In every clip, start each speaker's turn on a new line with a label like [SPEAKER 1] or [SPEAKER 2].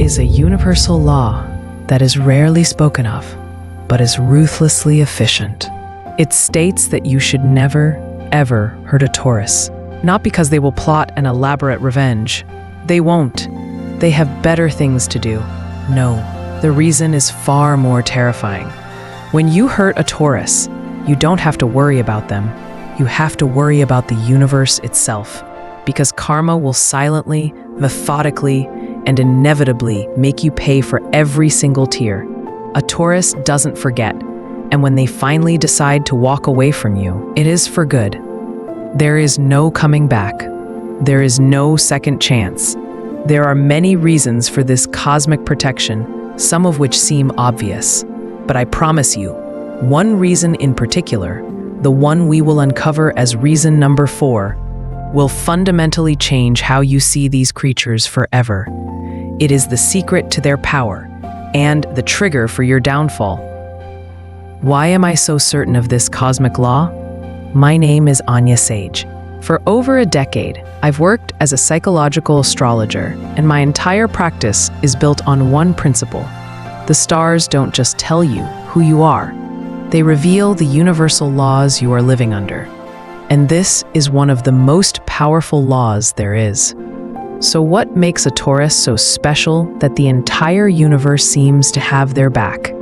[SPEAKER 1] is a universal law that is rarely spoken of, but is ruthlessly efficient. It states that you should never, ever hurt a Taurus. Not because they will plot an elaborate revenge. They won't. They have better things to do. No, the reason is far more terrifying. When you hurt a Taurus, you don't have to worry about them. You have to worry about the universe itself, because karma will silently, methodically, and inevitably make you pay for every single tear. A Taurus doesn't forget, and when they finally decide to walk away from you, it is for good. There is no coming back. There is no second chance. There are many reasons for this cosmic protection, some of which seem obvious. But I promise you, one reason in particular, the one we will uncover as reason number 4, will fundamentally change how you see these creatures forever. It is the secret to their power and the trigger for your downfall. Why am I so certain of this cosmic law? My name is Anya Sage. For over a decade, I've worked as a psychological astrologer, and my entire practice is built on one principle. The stars don't just tell you who you are. They reveal the universal laws you are living under. And this is one of the most powerful laws there is. So what makes a Taurus so special that the entire universe seems to have their back?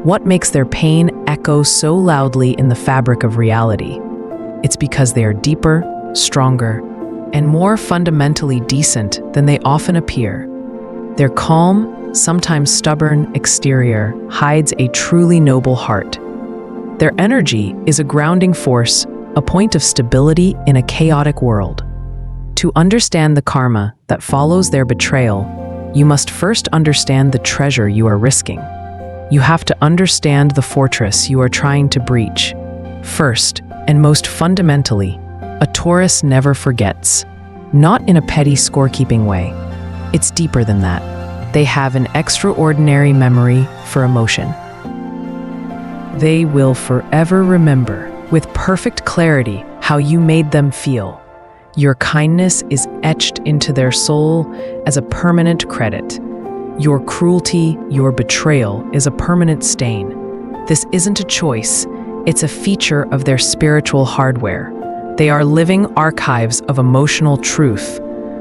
[SPEAKER 1] What makes their pain echo so loudly in the fabric of reality? It's because they are deeper, stronger, and more fundamentally decent than they often appear. Their calm, sometimes stubborn exterior hides a truly noble heart. Their energy is a grounding force, a point of stability in a chaotic world. To understand the karma that follows their betrayal, you must first understand the treasure you are risking. You have to understand the fortress you are trying to breach. First, and most fundamentally, a Taurus never forgets. Not in a petty scorekeeping way. It's deeper than that. They have an extraordinary memory for emotion. They will forever remember, with perfect clarity, how you made them feel. Your kindness is etched into their soul as a permanent credit. Your cruelty, your betrayal, is a permanent stain. This isn't a choice. It's a feature of their spiritual hardware. They are living archives of emotional truth.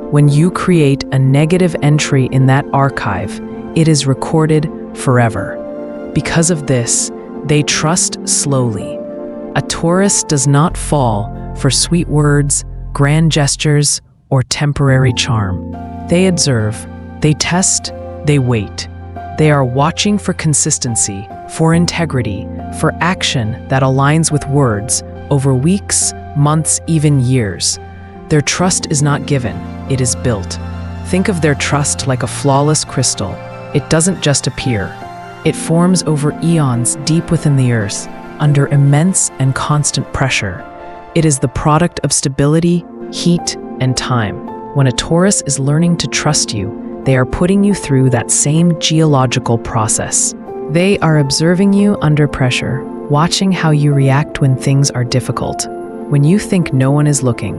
[SPEAKER 1] When you create a negative entry in that archive, it is recorded forever. Because of this, they trust slowly. A Taurus does not fall for sweet words, grand gestures, or temporary charm. They observe, they test, they wait. They are watching for consistency, for integrity, for action that aligns with words over weeks, months, even years. Their trust is not given, it is built. Think of their trust like a flawless crystal. It doesn't just appear. It forms over eons deep within the earth, under immense and constant pressure. It is the product of stability, heat, and time. When a Taurus is learning to trust you, they are putting you through that same geological process. They are observing you under pressure, watching how you react when things are difficult, when you think no one is looking.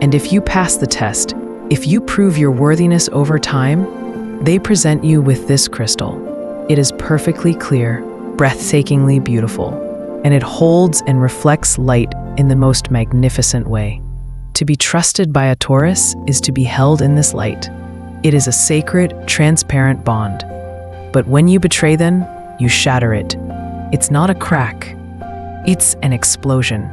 [SPEAKER 1] And if you pass the test, if you prove your worthiness over time, they present you with this crystal. It is perfectly clear, breathtakingly beautiful, and it holds and reflects light in the most magnificent way. To be trusted by a Taurus is to be held in this light. It is a sacred, transparent bond. But when you betray them, you shatter it. It's not a crack. It's an explosion.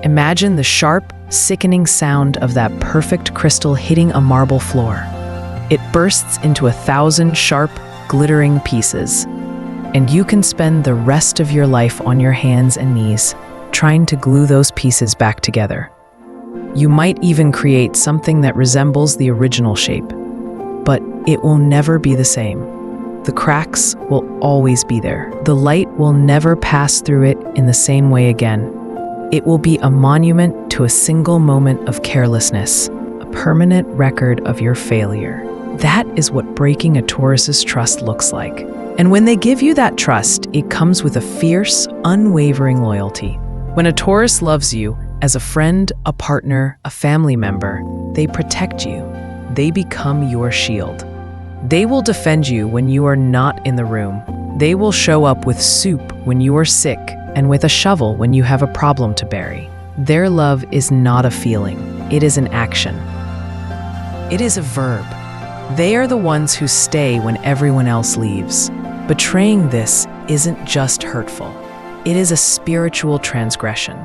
[SPEAKER 1] Imagine the sharp, sickening sound of that perfect crystal hitting a marble floor. It bursts into 1,000 sharp, glittering pieces. And you can spend the rest of your life on your hands and knees, trying to glue those pieces back together. You might even create something that resembles the original shape, but it will never be the same. The cracks will always be there. The light will never pass through it in the same way again. It will be a monument to a single moment of carelessness, a permanent record of your failure. That is what breaking a Taurus's trust looks like. And when they give you that trust, it comes with a fierce, unwavering loyalty. When a Taurus loves you as a friend, a partner, a family member, they protect you. They become your shield. They will defend you when you are not in the room. They will show up with soup when you are sick and with a shovel when you have a problem to bury. Their love is not a feeling, it is an action. It is a verb. They are the ones who stay when everyone else leaves. Betraying this isn't just hurtful. It is a spiritual transgression.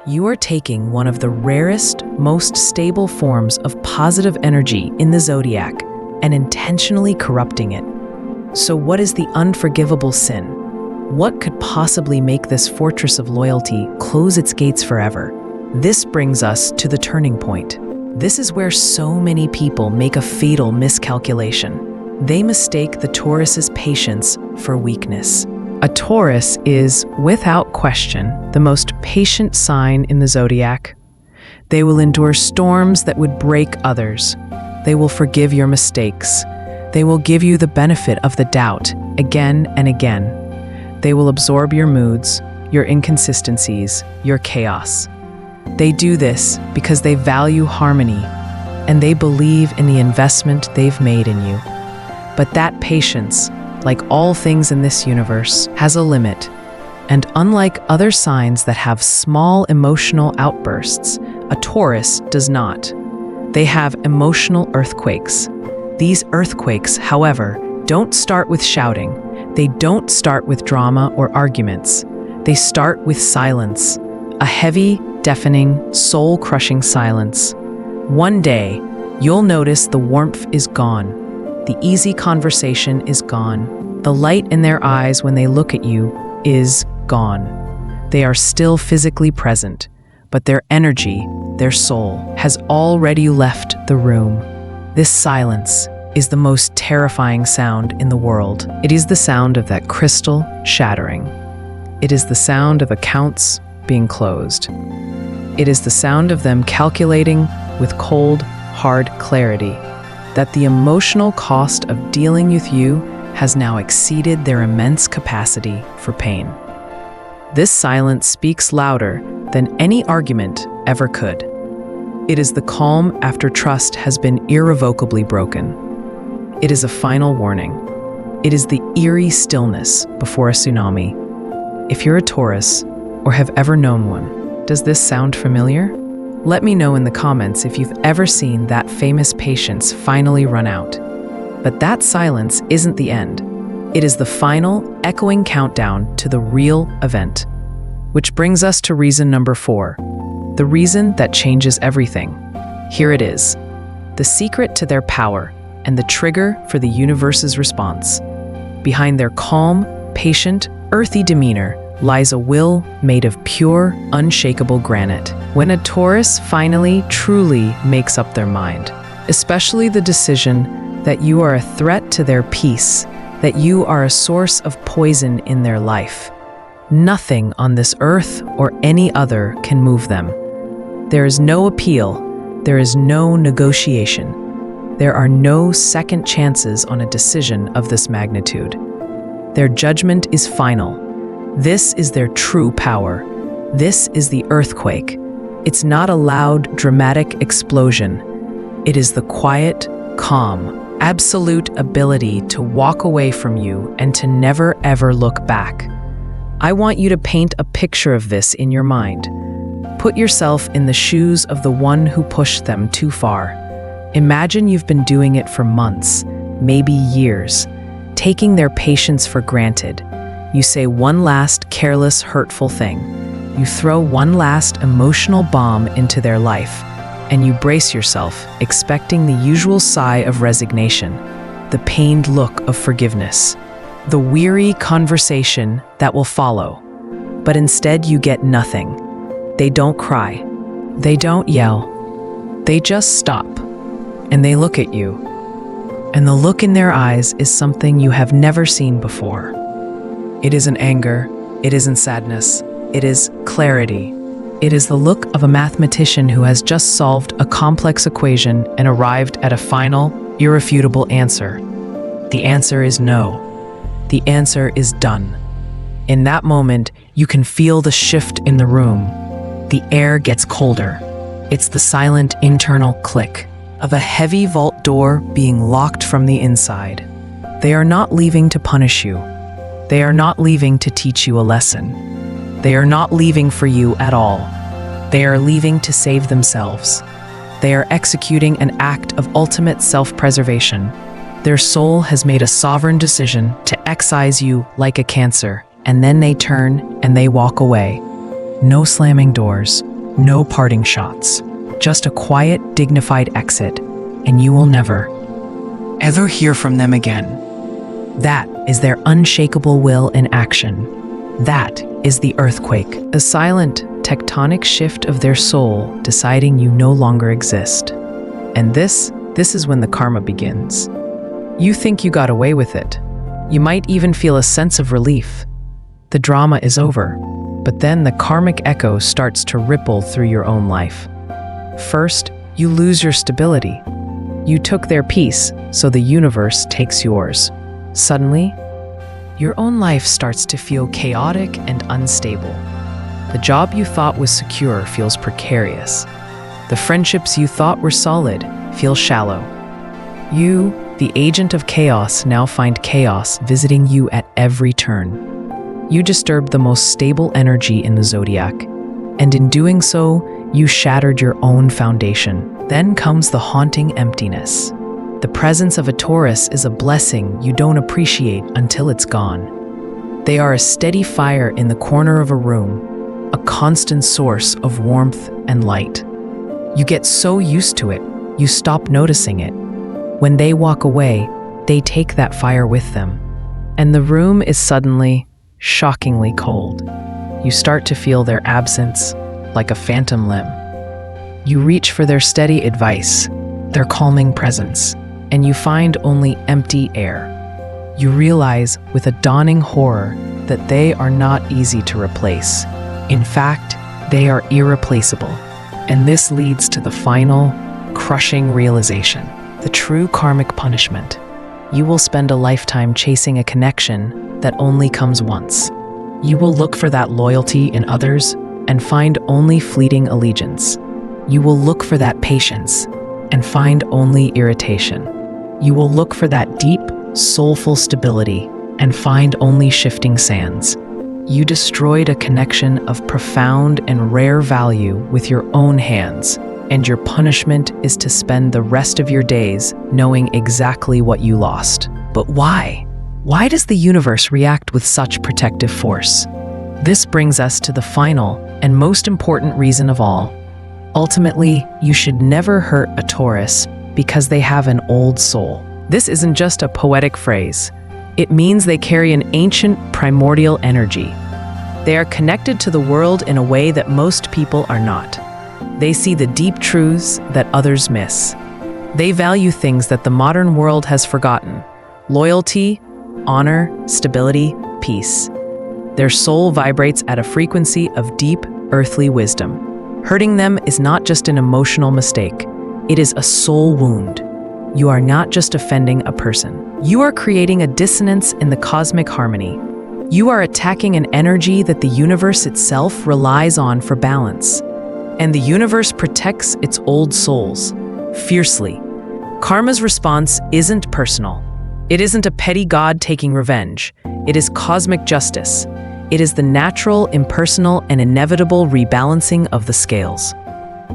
[SPEAKER 1] You are taking one of the rarest, most stable forms of positive energy in the zodiac and intentionally corrupting it. So what is the unforgivable sin? What could possibly make this fortress of loyalty close its gates forever? This brings us to the turning point. This is where so many people make a fatal miscalculation. They mistake the Taurus's patience for weakness. A Taurus is, without question, the most patient sign in the zodiac. They will endure storms that would break others. They will forgive your mistakes. They will give you the benefit of the doubt again and again. They will absorb your moods, your inconsistencies, your chaos. They do this because they value harmony and they believe in the investment they've made in you. But that patience, like all things in this universe, has a limit. And unlike other signs that have small emotional outbursts, a Taurus does not. They have emotional earthquakes. These earthquakes, however, don't start with shouting. They don't start with drama or arguments. They start with silence, a heavy, deafening, soul-crushing silence. One day, you'll notice the warmth is gone. The easy conversation is gone. The light in their eyes when they look at you is gone. They are still physically present, but their energy, their soul, has already left the room. This silence is the most terrifying sound in the world. It is the sound of that crystal shattering. It is the sound of accounts being closed. It is the sound of them calculating with cold, hard clarity that the emotional cost of dealing with you has now exceeded their immense capacity for pain. This silence speaks louder than any argument ever could. It is the calm after trust has been irrevocably broken. It is a final warning. It is the eerie stillness before a tsunami. If you're a Taurus, or have ever known one, does this sound familiar? Let me know in the comments if you've ever seen that famous patience finally run out. But that silence isn't the end. It is the final, echoing countdown to the real event. Which brings us to reason number 4, the reason that changes everything. Here it is, the secret to their power and the trigger for the universe's response. Behind their calm, patient, earthy demeanor lies a will made of pure, unshakable granite. When a Taurus finally, truly makes up their mind, especially the decision that you are a threat to their peace, that you are a source of poison in their life, nothing on this earth or any other can move them. There is no appeal, there is no negotiation, there are no second chances on a decision of this magnitude. Their judgment is final. This is their true power. This is the earthquake. It's not a loud, dramatic explosion. It is the quiet, calm, absolute ability to walk away from you and to never ever look back. I want you to paint a picture of this in your mind. Put yourself in the shoes of the one who pushed them too far. Imagine you've been doing it for months, maybe years, taking their patience for granted. You say one last careless, hurtful thing. You throw one last emotional bomb into their life, and you brace yourself, expecting the usual sigh of resignation, the pained look of forgiveness, the weary conversation that will follow. But instead you get nothing. They don't cry. They don't yell. They just stop, and they look at you. And the look in their eyes is something you have never seen before. It isn't anger, it isn't sadness, it is clarity. It is the look of a mathematician who has just solved a complex equation and arrived at a final, irrefutable answer. The answer is no. The answer is done. In that moment, you can feel the shift in the room. The air gets colder. It's the silent internal click of a heavy vault door being locked from the inside. They are not leaving to punish you. They are not leaving to teach you a lesson. They are not leaving for you at all. They are leaving to save themselves. They are executing an act of ultimate self-preservation. Their soul has made a sovereign decision to excise you like a cancer, and then they turn and they walk away. No slamming doors, no parting shots, just a quiet, dignified exit, and you will never, ever hear from them again. That is their unshakable will in action. That is the earthquake, the silent, tectonic shift of their soul deciding you no longer exist. And this is when the karma begins. You think you got away with it. You might even feel a sense of relief. The drama is over, but then the karmic echo starts to ripple through your own life. First, you lose your stability. You took their peace, so the universe takes yours. Suddenly, your own life starts to feel chaotic and unstable. The job you thought was secure feels precarious. The friendships you thought were solid feel shallow. You, the agent of chaos, now find chaos visiting you at every turn. You disturb the most stable energy in the Zodiac, and in doing so, you shattered your own foundation. Then comes the haunting emptiness. The presence of a Taurus is a blessing you don't appreciate until it's gone. They are a steady fire in the corner of a room, a constant source of warmth and light. You get so used to it, you stop noticing it. When they walk away, they take that fire with them, and the room is suddenly, shockingly cold. You start to feel their absence like a phantom limb. You reach for their steady advice, their calming presence, and you find only empty air. You realize with a dawning horror that they are not easy to replace. In fact, they are irreplaceable. And this leads to the final, crushing realization, the true karmic punishment. You will spend a lifetime chasing a connection that only comes once. You will look for that loyalty in others and find only fleeting allegiance. You will look for that patience and find only irritation. You will look for that deep, soulful stability and find only shifting sands. You destroyed a connection of profound and rare value with your own hands, and your punishment is to spend the rest of your days knowing exactly what you lost. But why? Why does the universe react with such protective force? This brings us to the final and most important reason of all. Ultimately, you should never hurt a Taurus because they have an old soul. This isn't just a poetic phrase. It means they carry an ancient, primordial energy. They are connected to the world in a way that most people are not. They see the deep truths that others miss. They value things that the modern world has forgotten: loyalty, honor, stability, peace. Their soul vibrates at a frequency of deep, earthly wisdom. Hurting them is not just an emotional mistake. It is a soul wound. You are not just offending a person. You are creating a dissonance in the cosmic harmony. You are attacking an energy that the universe itself relies on for balance. And the universe protects its old souls fiercely. Karma's response isn't personal. It isn't a petty god taking revenge. It is cosmic justice. It is the natural, impersonal, and inevitable rebalancing of the scales.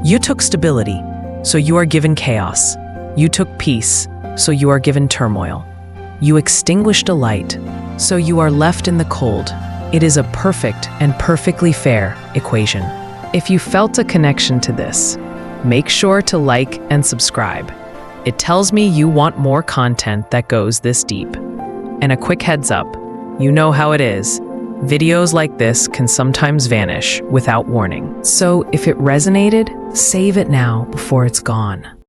[SPEAKER 1] You took stability, so you are given chaos. You took peace, so you are given turmoil. You extinguished a light, so you are left in the cold. It is a perfect and perfectly fair equation. If you felt a connection to this, make sure to like and subscribe. It tells me you want more content that goes this deep. And a quick heads up, you know how it is. Videos like this can sometimes vanish without warning. So if it resonated, save it now before it's gone.